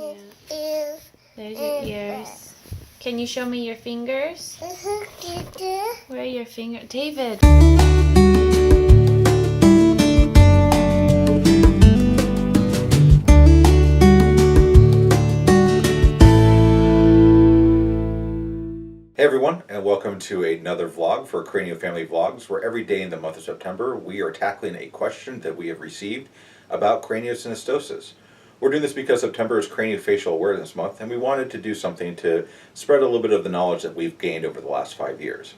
Ears. There's your ears. Can you show me your fingers? Where are your fingers? David! Hey everyone, and welcome to another vlog for Cranio Family Vlogs, where every day in the month of September we are tackling a question that we have received about craniosynostosis. We're doing this because September is Craniofacial Awareness Month, and we wanted to do something to spread a little bit of the knowledge that we've gained over the last 5 years.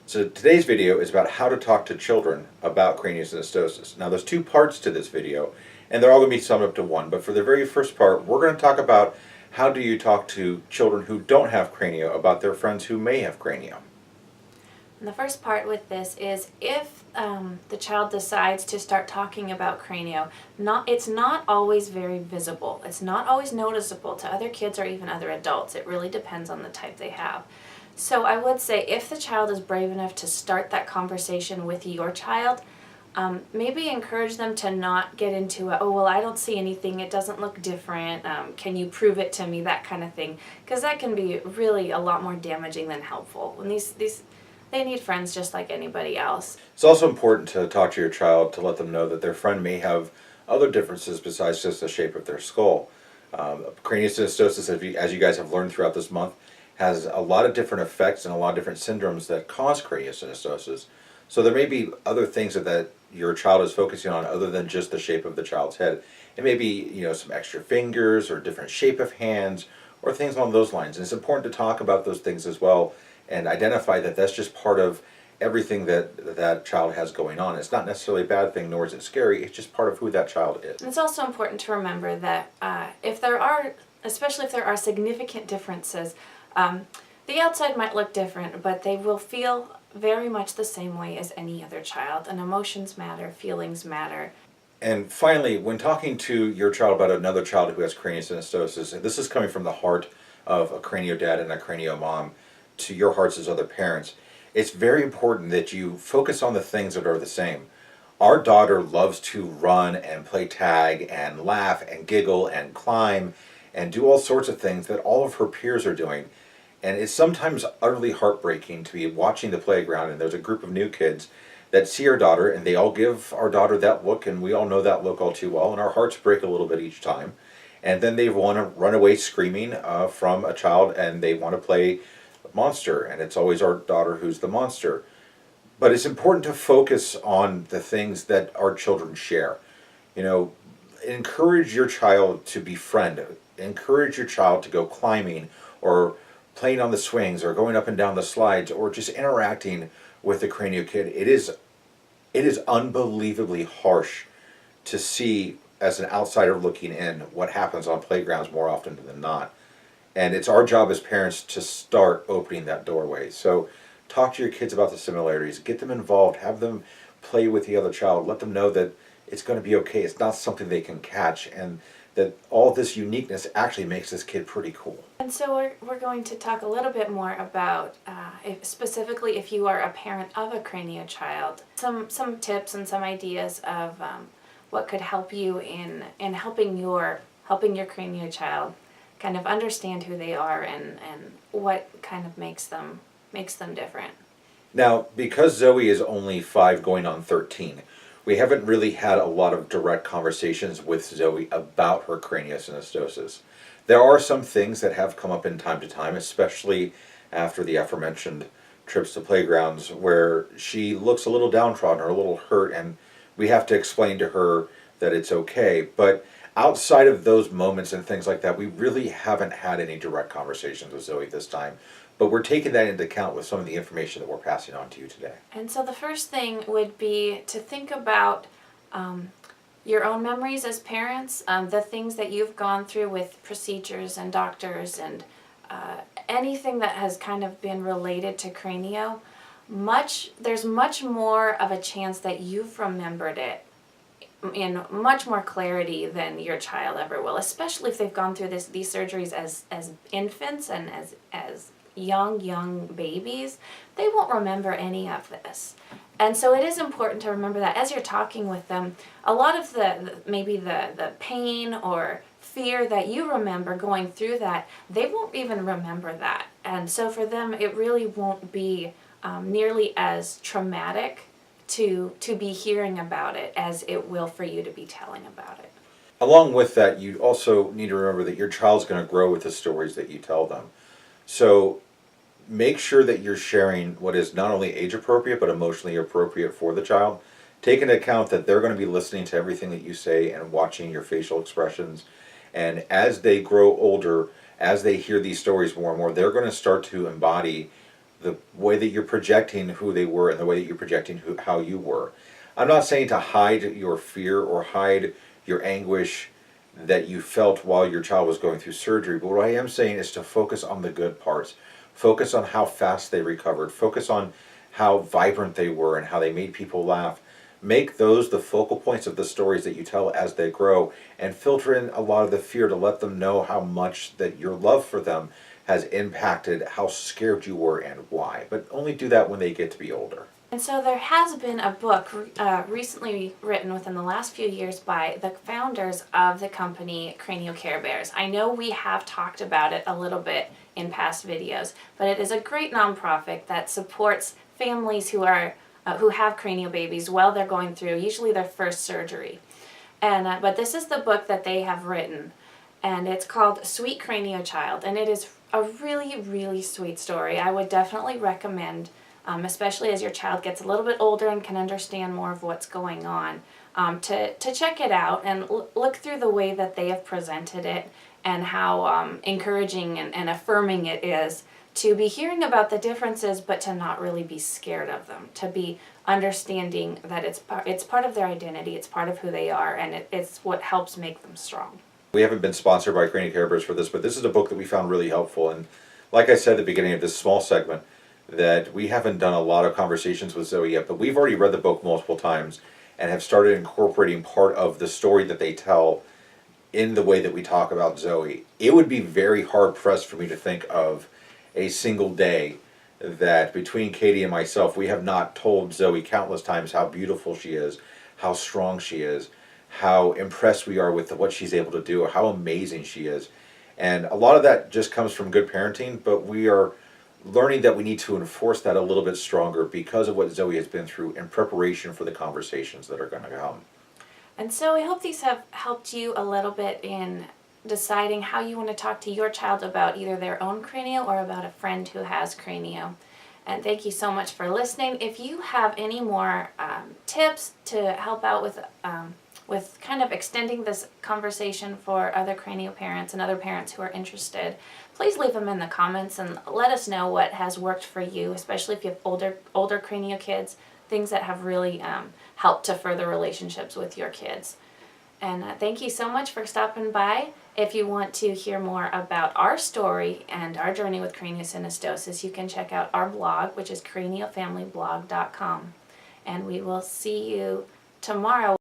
So today's video is about how to talk to children about craniosynostosis. Now there's 2 parts to this video, and they're all going to be summed up to one, but for the very first part, we're going to talk about how do you talk to children who don't have cranio about their friends who may have cranio? And the first part with this is if the child decides to start talking about cranio, it's not always very visible. It's not always noticeable to other kids or even other adults. It really depends on the type they have. So I would say if the child is brave enough to start that conversation with your child, maybe encourage them to not get into oh well, I don't see anything, it doesn't look different, can you prove it to me, that kind of thing, because that can be really a lot more damaging than helpful. When they need friends just like anybody else. It's also important to talk to your child to let them know that their friend may have other differences besides just the shape of their skull. Craniosynostosis, as you guys have learned throughout this month, has a lot of different effects and a lot of different syndromes that cause craniosynostosis. So there may be other things that your child is focusing on other than just the shape of the child's head. It may be, some extra fingers or different shape of hands or things along those lines. And it's important to talk about those things as well and identify that that's just part of everything that child has going on. It's not necessarily a bad thing, nor is it scary. It's just part of who that child is. And it's also important to remember that especially if there are significant differences, the outside might look different, but they will feel very much the same way as any other child, and emotions matter, feelings matter. And finally, when talking to your child about another child who has craniosynostosis, and this is coming from the heart of a cranio dad and a cranio mom to your hearts as other parents, it's very important that you focus on the things that are the same. Our daughter loves to run and play tag and laugh and giggle and climb and do all sorts of things that all of her peers are doing. And it's sometimes utterly heartbreaking to be watching the playground and there's a group of new kids that see our daughter and they all give our daughter that look, and we all know that look all too well, and our hearts break a little bit each time. And then they want to run away screaming from a child, and they want to play monster, and it's always our daughter who's the monster. But it's important to focus on the things that our children share. Encourage your child to befriend. Encourage your child to go climbing or playing on the swings or going up and down the slides or just interacting with the cranio kid. It is unbelievably harsh to see as an outsider looking in what happens on playgrounds more often than not. And it's our job as parents to start opening that doorway. So talk to your kids about the similarities, get them involved, have them play with the other child, let them know that it's going to be okay. It's not something they can catch, and that all this uniqueness actually makes this kid pretty cool. And so we're going to talk a little bit more about, specifically if you are a parent of a cranio child, some tips and some ideas of what could help you in helping your cranio child kind of understand who they are and what kind of makes them different. Now, because Zoe is only 5 going on 13, we haven't really had a lot of direct conversations with Zoe about her craniosynostosis. There are some things that have come up in time to time, especially after the aforementioned trips to playgrounds, where she looks a little downtrodden or a little hurt, and we have to explain to her that it's okay. But outside of those moments and things like that, we really haven't had any direct conversations with Zoe this time. But we're taking that into account with some of the information that we're passing on to you today. And so the first thing would be to think about your own memories as parents, the things that you've gone through with procedures and doctors and anything that has kind of been related to cranio. There's much more of a chance that you've remembered it in much more clarity than your child ever will, especially if they've gone through these surgeries as infants and as young babies. They won't remember any of this. And so it is important to remember that as you're talking with them, a lot of maybe the pain or fear that you remember going through that, they won't even remember that. And so for them, it really won't be nearly as traumatic to be hearing about it as it will for you to be telling about it. Along with that, you also need to remember that your child's going to grow with the stories that you tell them. So make sure that you're sharing what is not only age appropriate but emotionally appropriate for the child. Take into account that they're going to be listening to everything that you say and watching your facial expressions. And as they grow older, as they hear these stories more and more, they're going to start to embody the way that you're projecting who they were and the way that you're projecting how you were. I'm not saying to hide your fear or hide your anguish that you felt while your child was going through surgery, but what I am saying is to focus on the good parts. Focus on how fast they recovered. Focus on how vibrant they were and how they made people laugh. Make those the focal points of the stories that you tell as they grow, and filter in a lot of the fear to let them know how much that your love for them has impacted how scared you were and why. But only do that when they get to be older. And so there has been a book recently written within the last few years by the founders of the company Cranio Care Bears. I know we have talked about it a little bit in past videos, but it is a great nonprofit that supports families who have cranio babies while they're going through usually their first surgery. And but this is the book that they have written, and it's called Sweet Cranio Child, and it is a really, really sweet story. I would definitely recommend, especially as your child gets a little bit older and can understand more of what's going on, to check it out and look through the way that they have presented it and how encouraging and affirming it is to be hearing about the differences, but to not really be scared of them, to be understanding that it's part of their identity, it's part of who they are, and it's what helps make them strong. We haven't been sponsored by Cranio Care Bears for this, but this is a book that we found really helpful. And like I said at the beginning of this small segment, that we haven't done a lot of conversations with Zoe yet, but we've already read the book multiple times and have started incorporating part of the story that they tell in the way that we talk about Zoe. It would be very hard pressed for me to think of a single day that between Katie and myself, we have not told Zoe countless times how beautiful she is, how strong she is, how impressed we are with what she's able to do, how amazing she is. And a lot of that just comes from good parenting, but we are learning that we need to enforce that a little bit stronger because of what Zoe has been through in preparation for the conversations that are going to come. And so I hope these have helped you a little bit in deciding how you want to talk to your child about either their own cranio or about a friend who has cranio. And thank you so much for listening. If you have any more tips to help out with kind of extending this conversation for other cranio parents and other parents who are interested, please leave them in the comments and let us know what has worked for you, especially if you have older cranio kids, things that have really helped to further relationships with your kids. And thank you so much for stopping by. If you want to hear more about our story and our journey with craniosynostosis, you can check out our blog, which is craniofamilyblog.com. And we will see you tomorrow.